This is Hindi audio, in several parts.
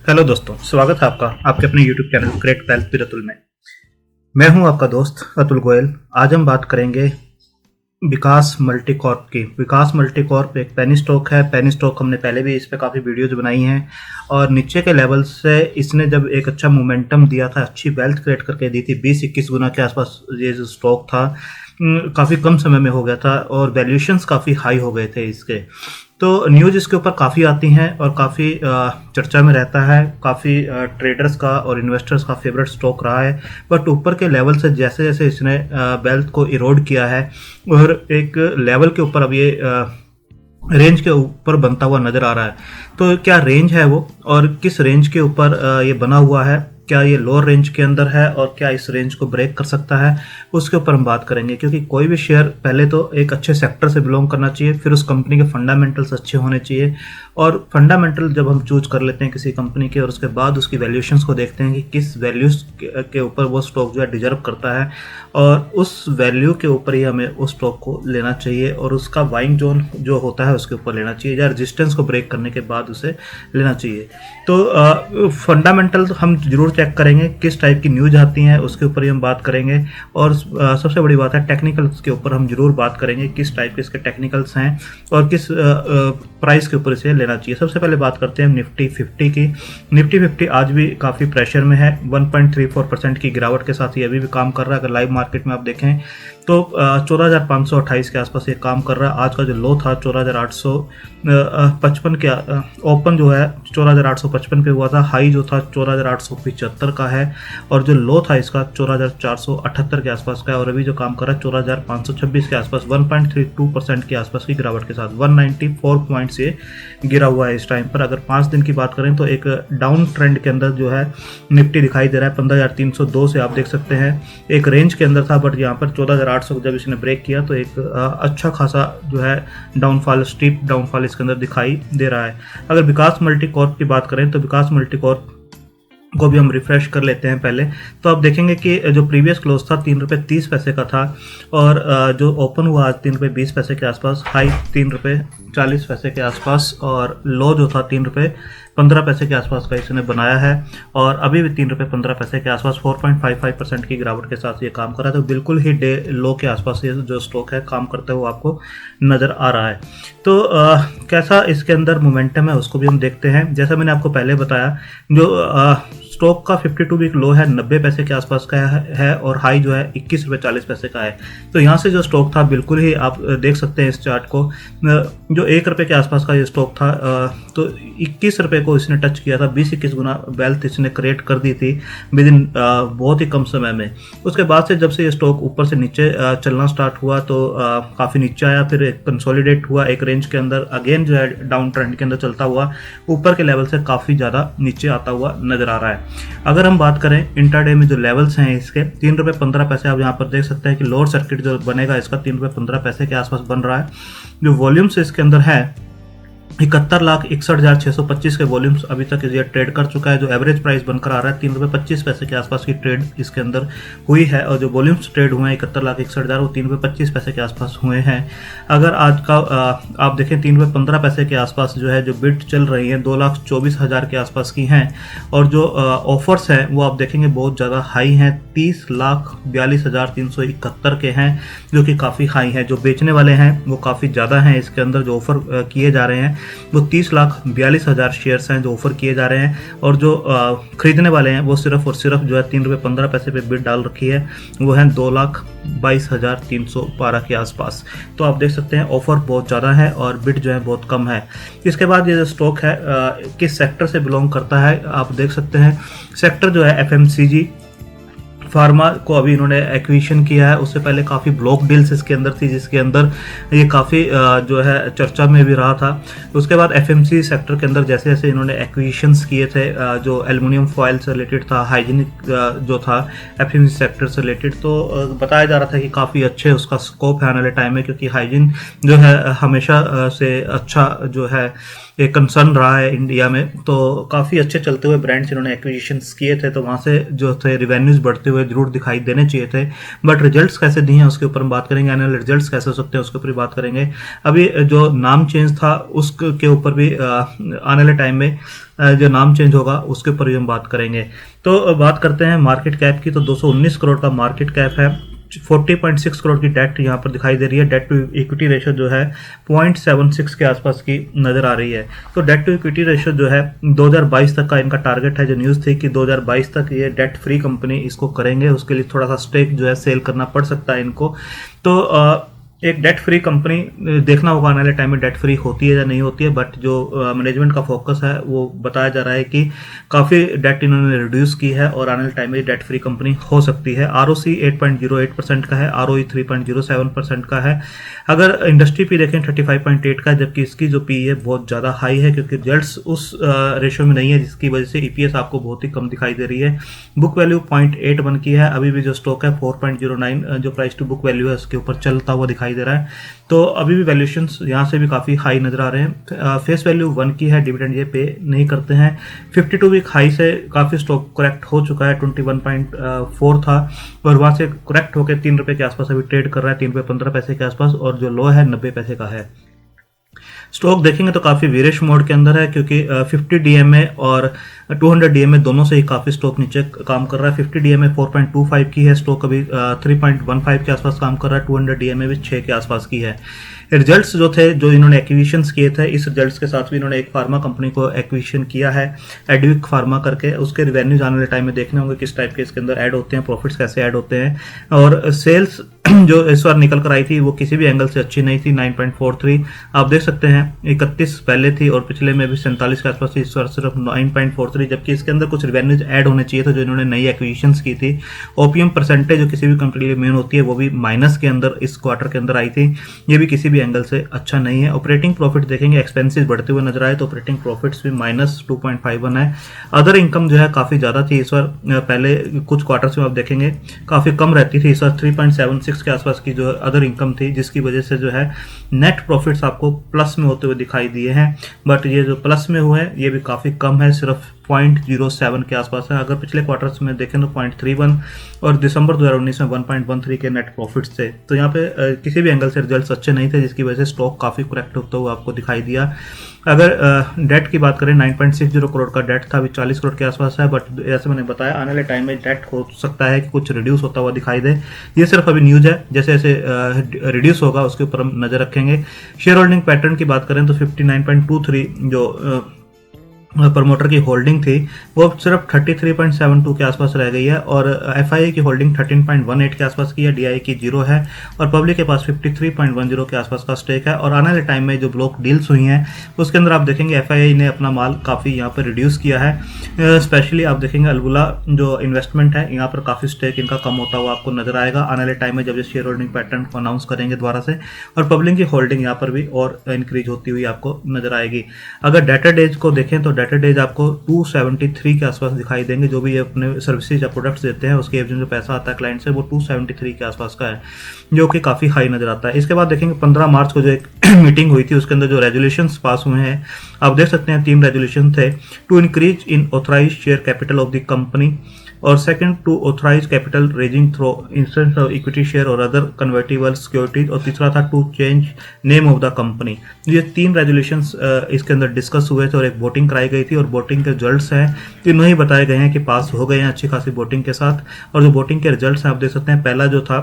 हेलो दोस्तों, स्वागत है आपका आपके अपने YouTube channel great wealth with Atul में। मैं हूं आपका दोस्त अतुल गोयल। आज हम बात करेंगे विकास मल्टीकॉर्प की। विकास मल्टीकॉर्प एक पेनी स्टॉक है। पेनी स्टॉक हमने पहले भी इस पे काफ़ी वीडियोज बनाई हैं और नीचे के लेवल से इसने जब एक अच्छा मोमेंटम दिया था, अच्छी वेल्थ क्रिएट करके दी थी, 20-21 गुना के आसपास ये जो स्टॉक था काफ़ी कम समय में हो गया था और वैल्यूएशंस काफ़ी हाई हो गए थे इसके। तो न्यूज़ इसके ऊपर काफ़ी आती हैं और काफ़ी चर्चा में रहता है। काफ़ी ट्रेडर्स का और इन्वेस्टर्स का फेवरेट स्टॉक रहा है। बट ऊपर के लेवल से जैसे जैसे इसने वेल्थ को इरोड किया है और एक लेवल के ऊपर अब ये रेंज के ऊपर बनता हुआ नज़र आ रहा है। तो क्या रेंज है वो और किस रेंज के ऊपर ये बना हुआ है, क्या ये लोअर रेंज के अंदर है और क्या इस रेंज को ब्रेक कर सकता है, उसके ऊपर हम बात करेंगे। क्योंकि कोई भी शेयर पहले तो एक अच्छे सेक्टर से बिलोंग करना चाहिए, फिर उस कंपनी के फंडामेंटल्स अच्छे होने चाहिए। और फंडामेंटल जब हम चूज कर लेते हैं किसी कंपनी के और उसके बाद उसकी वैल्यूएशंस को देखते हैं कि किस वैल्यूज के ऊपर वो स्टॉक जो है डिजर्व करता है और उस वैल्यू के ऊपर ही हमें उस स्टॉक को लेना चाहिए और उसका बाइंग जोन जो होता है उसके ऊपर लेना चाहिए या रेजिस्टेंस को ब्रेक करने के बाद उसे लेना चाहिए। तो फंडामेंटल हम जरूर चेक करेंगे, किस टाइप की न्यूज आती हैं उसके ऊपर ही हम बात करेंगे। और सबसे बड़ी बात है टेक्निकल्स के ऊपर हम जरूर बात करेंगे, किस टाइप के इसके टेक्निकल्स हैं और किस प्राइस के ऊपर इसे लेना चाहिए। सबसे पहले बात करते हैं निफ्टी 50 की। निफ्टी 50 आज भी काफ़ी प्रेशर में है। 1.34% की गिरावट के साथ ये अभी भी काम कर रहा है। अगर लाइव मार्केट में आप देखें तो 14,528 के आसपास ये काम कर रहा है। आज का जो लो था 14,855 के ओपन जो है 14,855 पे हुआ था। हाई जो था 14,875 का है और जो लो था इसका 14,478 के आसपास का है और अभी जो काम कर रहा है 14,526 के आसपास 1.32% के आसपास की गिरावट के साथ 194 पॉइंट से गिरा हुआ है इस टाइम पर। अगर 5 दिन की बात करें तो एक डाउन ट्रेंड के अंदर जो है निफ्टी दिखाई दे रहा है। 15,302 से आप देख सकते हैं एक रेंज के अंदर था, बट यहाँ पर 14,800 जब इसने ब्रेक किया तो एक अच्छा खासा जो है डाउनफॉल, स्टीप डाउनफॉल इसके अंदर दिखाई दे रहा है। अगर विकास मल्टीकॉर्प की बात करें तो विकास मल्टीकॉर्प को भी हम रिफ्रेश कर लेते हैं पहले। तो आप देखेंगे कि जो प्रीवियस क्लोज था 3 रुपये 30 पैसे का था और जो ओपन हुआ आज 3 रुपये 20 पैसे के आसपास, हाई 3 रुपये 40 पैसे के आसपास और लो जो था 3 रुपये 15 पैसे के आसपास का इसने बनाया है और अभी भी 3 रुपये 15 पैसे के आसपास 4.55% की गिरावट के साथ ये काम कर रहा है। तो बिल्कुल ही डे लो के आसपास ये जो स्टॉक है काम करते हुए आपको नज़र आ रहा है। तो कैसा इसके अंदर मोमेंटम है उसको भी हम देखते हैं। जैसा मैंने आपको पहले बताया, जो स्टॉक का 52 वीक लो है 90 पैसे के आसपास का है और हाई जो है 21 रुपये 40 पैसे का है। तो यहाँ से जो स्टॉक था बिल्कुल ही आप देख सकते हैं इस चार्ट को, जो 1 रुपये के आसपास का ये स्टॉक था तो 21 रुपये को इसने टच किया था। 20-21 गुना वेल्थ इसने क्रिएट कर दी थी विद इन बहुत ही कम समय में। उसके बाद से जब से ये स्टॉक ऊपर से नीचे चलना स्टार्ट हुआ तो काफ़ी नीचे आया, फिर कंसोलिडेट हुआ एक रेंज के अंदर, अगेन जो है डाउन ट्रेंड के अंदर चलता हुआ ऊपर के लेवल से काफ़ी ज़्यादा नीचे आता हुआ नज़र आ रहा है। अगर हम बात करें इंट्राडे में जो लेवल्स हैं इसके 3 रुपये 15 पैसे, आप यहाँ पर देख सकते हैं कि लोअर सर्किट जो बनेगा इसका 3 रुपये 15 पैसे के आसपास बन रहा है। जो वॉल्यूम्स इसके अंदर है 71,61,625 के वॉल्यूम्स अभी तक ये ट्रेड कर चुका है। जो एवरेज प्राइस बनकर आ रहा है 3 रुपये 25 पैसे के आसपास की ट्रेड इसके अंदर हुई है और जो वॉल्यूम्स ट्रेड हुए हैं 71,61,000 वो 3 रुपये 25 पैसे के आसपास हुए हैं। अगर आज का आप देखें 3 रुपये 15 पैसे के आसपास जो है जो बिड चल रही है 2,24,000 के आसपास की हैं और जो ऑफर्स हैं वो आप देखेंगे बहुत ज़्यादा हाई हैं, 30,42,371 के हैं जो कि काफ़ी हाई हैं। जो बेचने वाले हैं वो काफ़ी ज़्यादा हैं इसके अंदर, जो ऑफर किए जा रहे हैं वो 30,42,000 शेयर्स हैं जो ऑफर किए जा रहे हैं और जो खरीदने वाले हैं वो सिर्फ और सिर्फ जो है 3 रुपये 15 पैसे पे बिड डाल रखी है, वो है 2,22,312 के आसपास। तो आप देख सकते हैं ऑफर बहुत ज़्यादा है और बिड जो है बहुत कम है। इसके बाद ये जो स्टॉक है किस सेक्टर से बिलोंग करता है आप देख सकते हैं। सेक्टर जो है FMCG फार्मा को अभी इन्होंने एक्विजिशन किया है। उससे पहले काफ़ी ब्लॉक डील्स इसके अंदर थी जिसके अंदर ये काफ़ी जो है चर्चा में भी रहा था। उसके बाद FMC सेक्टर के अंदर जैसे जैसे इन्होंने एक्विजिशंस किए थे, जो एल्युमिनियम फॉयल से रिलेटेड था, हाइजीनिक जो था FMC सेक्टर से रिलेटेड, तो बताया जा रहा था कि काफ़ी अच्छे उसका स्कोप है आने वाले टाइम में, क्योंकि हाइजीन जो है हमेशा से अच्छा जो है एक कंसर्न रहा है इंडिया में। तो काफ़ी अच्छे चलते हुए ब्रांड्स इन्होंने एक्विजिशंस किए थे, तो वहाँ से जो थे रिवेन्यूज़ बढ़ते हुए जरूर दिखाई देने चाहिए थे। बट रिजल्ट्स कैसे दिए हैं उसके ऊपर हम बात करेंगे, एनुअल रिजल्ट्स कैसे हो सकते हैं उसके ऊपर भी बात करेंगे। अभी जो नाम चेंज था उसके ऊपर भी आने वाले टाइम में जो नाम चेंज होगा उसके ऊपर भी हम बात करेंगे। तो बात करते हैं मार्केट कैप की। तो 219 करोड़ का मार्केट कैप है, 40.6 करोड़ की डेट यहाँ पर दिखाई दे रही है। डेट टू इक्विटी रेशियो जो है 0.76 के आसपास की नज़र आ रही है। तो डेट टू इक्विटी रेशियो जो है 2022 तक का इनका टारगेट है। जो न्यूज़ थी कि 2022 तक ये डेट फ्री कंपनी इसको करेंगे, उसके लिए थोड़ा सा स्टेक जो है सेल करना पड़ सकता है इनको। तो एक डेट फ्री कंपनी देखना होगा आने वाले टाइम में डेट फ्री होती है या नहीं होती है। बट जो मैनेजमेंट का फोकस है वो बताया जा रहा है कि काफ़ी डेट इन्होंने रिड्यूस की है और आने वाले टाइम में डेट फ्री कंपनी हो सकती है। ROC 8.08% का है, ROE 3.07% का है। अगर इंडस्ट्री पी देखें 35.8 का है, जबकि इसकी जो पी है बहुत ज़्यादा हाई है क्योंकि रिजल्ट्स उस रेशियो में नहीं है, जिसकी वजह से EPS आपको बहुत ही कम दिखाई दे रही है। बुक वैल्यू 0.81 की है। अभी भी जो स्टॉक है 4.09 जो प्राइस टू बुक वैल्यू है उसके ऊपर चलता हुआ दिखाई दे रहा है। तो अभी भी वैल्यूएशंस यहाँ से भी काफ़ी हाई नज़र आ रहे हैं। फेस वैल्यू 1 की है, डिविडेंड ये पे नहीं करते हैं। 52 वीक हाई से काफ़ी स्टॉक करेक्ट हो चुका है, 21.4 था और वहाँ से करेक्ट होकर 3 रुपये के आसपास अभी ट्रेड कर रहा है, 3 रुपये 15 पैसे के आसपास, और जो लो है 90 पैसे का है। स्टॉक देखेंगे तो काफ़ी वीरिश मोड के अंदर है क्योंकि 50 DMA और 200 DMA दोनों से ही काफ़ी स्टॉक नीचे काम कर रहा है। 50 DMA 4.25 की है, स्टॉक अभी 3.15 के आसपास काम कर रहा है। 200 DMA भी 6 के आसपास की है। रिजल्ट्स जो थे जो इन्होंने एक्विजिशंस किए थे, इस रिजल्ट्स के साथ भी इन्होंने एक फार्मा कंपनी को एक्विजिशन किया है, एडविक फार्मा करके। उसके रिवेन्यूज आने वाले टाइम में देखने होंगे किस टाइप के इसके अंदर ऐड होते हैं, प्रॉफिट्स कैसे ऐड होते हैं। और सेल्स जो इस बार निकल कर आई थी वो किसी भी एंगल से अच्छी नहीं थी, 9.43 आप देख सकते हैं। 31 पहले थी और पिछले में भी 47 के आसपास थी, इस बार सिर्फ 9.43, जबकि इसके अंदर कुछ रिवेन्यूज ऐड होने चाहिए थे जो इन्होंने नई एक्विजिशंस की थी। ओपीएम परसेंटेज जो किसी भी कंपनी के लिए मेन होती है वो भी माइनस के अंदर इस क्वार्टर के अंदर आई थी, ये भी किसी भी एंगल से अच्छा नहीं है। ऑपरेटिंग प्रॉफिट देखेंगे, एक्सपेंसेस बढ़ते हुए नजर आए तो ऑपरेटिंग प्रॉफिट्स भी -2.51 है। अदर इनकम जो है काफ़ी ज़्यादा थी इस बार, पहले कुछ क्वार्टर्स में आप देखेंगे काफ़ी कम रहती थी। इस बार 3.76 के आसपास की जो अदर इनकम थी, जिसकी वजह से जो है नेट प्रॉफिट्स आपको प्लस में होते हुए दिखाई दिए हैं। बट ये जो प्लस में हुए हैं ये भी काफ़ी कम है, सिर्फ 0.07 के आसपास है। अगर पिछले क्वार्टर्स में देखें तो 0.31 और दिसंबर 2019 में 1.13 के नेट प्रॉफिट्स थे। तो यहाँ पे किसी भी एंगल से रिजल्ट्स अच्छे नहीं थे, जिसकी वजह से स्टॉक काफ़ी करेक्ट होता हुआ आपको दिखाई दिया। अगर डेट की बात करें 9.60 करोड़ का डेट था, अभी 40 करोड़ के आसपास है। बट जैसे मैंने बताया आने वाले टाइम में डेट हो सकता है कि कुछ रिड्यूस होता हुआ दिखाई दे। ये सिर्फ अभी न्यूज़ है, जैसे जैसे रिड्यूस होगा उसके ऊपर हम नज़र रखेंगे। शेयर होल्डिंग पैटर्न की बात करें तो 59.23 जो प्रमोटर की होल्डिंग थी वो सिर्फ 33.72 के आसपास रह गई है, और FII की होल्डिंग 13.18 के आसपास की है, DI की 0 है, और पब्लिक के पास 53.10 के आसपास का स्टेक है। और आने वाले टाइम में जो ब्लॉक डील्स हुई हैं उसके अंदर आप देखेंगे FII ने अपना माल काफ़ी यहाँ पर रिड्यूस किया है। स्पेशली आप देखेंगे अल्बुला जो इन्वेस्टमेंट है यहाँ पर काफ़ी स्टेक इनका कम होता हुआ आपको नजर आएगा आने वाले टाइम में जब ये शेयर होल्डिंग पैटर्न को अनाउंस करेंगे दोबारा से। और पब्लिक की होल्डिंग यहाँ पर भी और इंक्रीज होती हुई आपको नजर आएगी। अगर डेटा डेज को देखें तो डेटा डेज आपको 273 के आसपास दिखाई देंगे। जो भी ये अपने सर्विसेज या प्रोडक्ट्स देते हैं उसके एवज में जो पैसा आता है क्लाइंट से वो 273 के आसपास का है, जो कि काफ़ी हाई नजर आता है। इसके बाद देखेंगे 15 मार्च को जो एक मीटिंग हुई थी उसके अंदर जो रेजोल्यूशंस पास हुए हैं आप देख सकते हैं, 3 रेजोल्यूशन थे। To increase in authorise share capital of the company, और second to authorise capital raising through instance of equity share और अदर कन्वर्टिबल सिक्योरिटीज, और तीसरा था to change name of the company. ये 3 रेजोल्यूशंस इसके अंदर डिस्कस हुए थे और एक वोटिंग कराई गई थी, और वोटिंग के रिजल्ट्स हैं तीनों ही बताए गए हैं कि पास हो गए हैं अच्छी खासी वोटिंग के साथ। और जो वोटिंग के रिजल्ट्स हैं आप देख सकते हैं, पहला जो था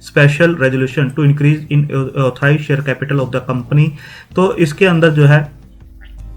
special resolution to increase in authorise share capital of the company, तो इसके अंदर जो है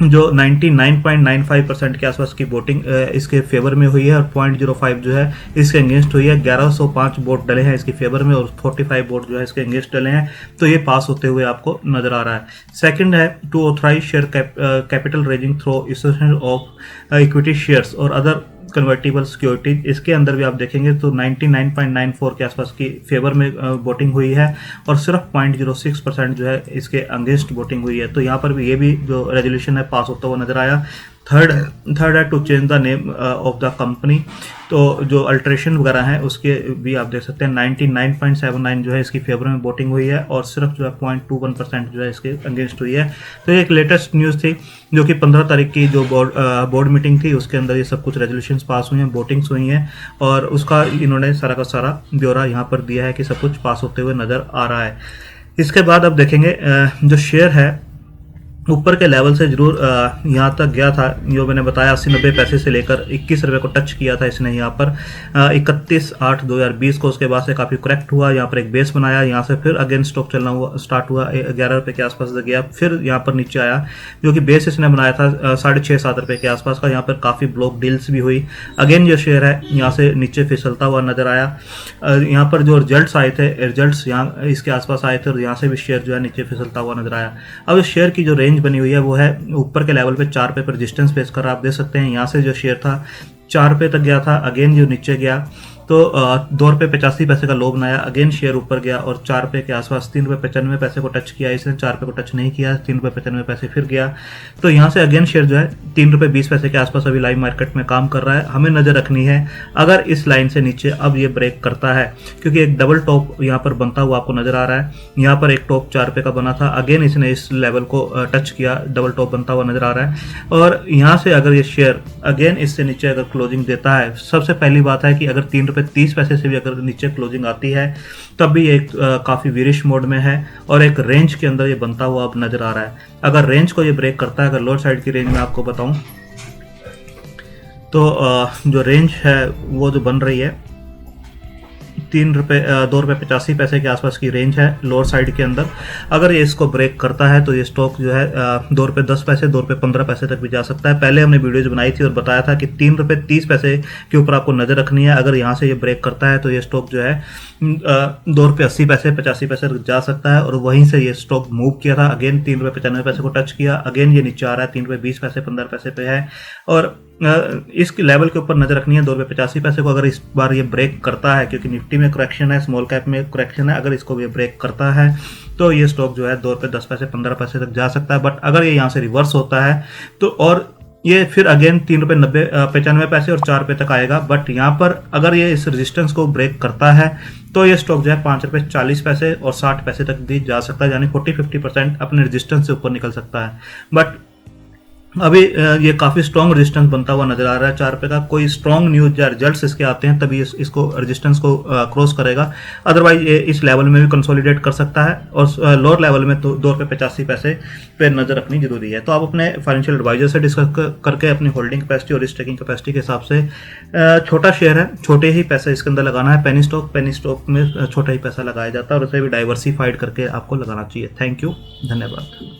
जो 99.95% के आसपास की वोटिंग इसके फेवर में हुई है, और 0.05 जो है इसके अगेंस्ट हुई है। 1105 वोट डले हैं इसके फेवर में और 45 वोट जो है इसके अगेंस्ट डले हैं, तो ये पास होते हुए आपको नजर आ रहा है। सेकंड है to authorise share capital raising through issuance of equity shares और अदर कन्वर्टिबल सिक्योरिटीज। इसके अंदर भी आप देखेंगे तो 99.94 के आसपास की फेवर में वोटिंग हुई है, और सिर्फ 0.06% जो है इसके अगेंस्ट वोटिंग हुई है। तो यहाँ पर भी ये भी जो रेजोल्यूशन है पास होता हुआ नजर आया। थर्ड थर्ड है to change the name of the company. तो जो अल्ट्रेशन वगैरह हैं उसके भी आप देख सकते हैं 99.79 जो है इसकी फेवर में वोटिंग हुई है और सिर्फ जो है 0.21% जो है इसके अगेंस्ट हुई है। तो ये एक लेटेस्ट न्यूज़ थी जो कि 15 तारीख की जो बोर्ड मीटिंग थी उसके अंदर ये सब कुछ रेजोल्यूशंस पास हुई हैं, वोटिंग्स हुई हैं और उसका इन्होंने सारा का सारा ब्यौरा यहाँ पर दिया है कि सब कुछ पास होते हुए नज़र आ रहा है। इसके बाद अब देखेंगे जो शेयर है ऊपर के लेवल से जरूर यहाँ तक गया था, जो मैंने बताया 80-90 पैसे से लेकर 21 रुपये को टच किया था इसने यहाँ पर 31/8/2020 को। उसके बाद से काफ़ी करेक्ट हुआ, यहाँ पर एक बेस बनाया, यहाँ से फिर अगेन स्टॉक चलना हुआ स्टार्ट हुआ 11 रुपये के आसपास गया, फिर यहाँ पर नीचे आया जो कि बेस इसने बनाया था 6.5-7 रुपये के आसपास का। यहाँ पर काफ़ी ब्लॉक डील्स भी हुई। अगेन जो शेयर है यहाँ से नीचे फिसलता हुआ नजर आया। यहाँ पर जो रिजल्ट्स आए थे, रिजल्ट्स यहाँ इसके आसपास आए थे और यहाँ से भी शेयर जो है नीचे फिसलता हुआ नजर आया। अब इस शेयर की जो रेंज बनी हुई है वो है ऊपर के लेवल पे 4 रुपये पर रेजिस्टेंस फेस कर रहा है। आप देख सकते हैं यहाँ से जो शेयर था 4 रुपये तक गया था, अगेन जो नीचे गया तो 2.85 का लो बनाया, अगेन शेयर ऊपर गया और 4 रुपये के आसपास 3.95 को टच किया। इसने 4 रुपये को टच नहीं किया, 3.95 फिर गया। तो यहाँ से अगेन शेयर जो है 3.20 के आसपास अभी लाइव मार्केट में काम कर रहा है। हमें नज़र रखनी है अगर इस लाइन से नीचे अब ये ब्रेक करता है, क्योंकि एक डबल टॉप यहाँ पर बनता हुआ आपको नजर आ रहा है। यहाँ पर एक टॉप 4 रुपये का बना था, अगेन इसने इस लेवल को टच किया, डबल टॉप बनता हुआ नजर आ रहा है। और यहाँ से अगर ये शेयर अगेन इससे नीचे अगर क्लोजिंग देता है, सबसे पहली बात है कि अगर 3.30 रुपये से भी अगर नीचे क्लोजिंग आती है तब भी एक काफ़ी वीरिश मोड में है और एक रेंज के अंदर ये बनता हुआ अब नज़र आ रहा है। अगर रेंज को ये ब्रेक करता है, अगर लोअर साइड की रेंज में आपको बताऊं तो जो रेंज है वो जो बन रही है 2.85 के आसपास की रेंज है लोअर साइड के अंदर। अगर ये इसको ब्रेक करता है तो ये स्टॉक जो है 2.10 2.15 तक भी जा सकता है। पहले हमने वीडियोज बनाई थी और बताया था कि 3.30 के ऊपर आपको नज़र रखनी है। अगर यहाँ से ये ब्रेक करता है तो ये स्टॉक जो है 2.80 85 तक जा सकता है और वहीं से ये स्टॉक मूव किया था। अगेन 3.95 को टच किया, अगेन ये नीचे आ रहा है 3.20 15 पे है और इस लेवल के ऊपर नजर रखनी है 2.85 को। अगर इस बार ये ब्रेक करता है, क्योंकि निफ्टी में करेक्शन है, स्मॉल कैप में करेक्शन है, अगर इसको ये ब्रेक करता है तो ये स्टॉक जो है 2.10 15 तक जा सकता है। बट अगर ये यहाँ से रिवर्स होता है तो और ये फिर अगेन 3.95 और 4 रुपये तक आएगा। बट यहाँ पर अगर ये इस रेजिस्टेंस को ब्रेक करता है तो ये स्टॉक जो है 5.40 और 60 पैसे तक भी जा सकता है, यानी 40-50% अपने रेजिस्टेंस से ऊपर निकल सकता है। बट अभी ये काफ़ी स्ट्रॉन्ग रेजिस्टेंस बनता हुआ नजर आ रहा है 4 रुपये का। कोई स्ट्रॉन्ग न्यूज या रिजल्ट्स इसके आते हैं तभी इसको रेजिस्टेंस को क्रॉस करेगा, अदरवाइज ये इस लेवल में भी कंसोलिडेट कर सकता है और लोअर लेवल में तो 2.85 पे नजर रखनी जरूरी है। तो आप अपने फाइनेंशियल एडवाइजर से डिस्कस करके अपनी होल्डिंग कैपेसिटी और स्टेकिंग कैपेसिटी के हिसाब से, छोटा शेयर है, छोटे ही पैसे इसके अंदर लगाना है। पेनी स्टॉक में छोटा ही पैसा लगाया जाता है और उसे भी डाइवर्सिफाइड करके आपको लगाना चाहिए। थैंक यू, धन्यवाद।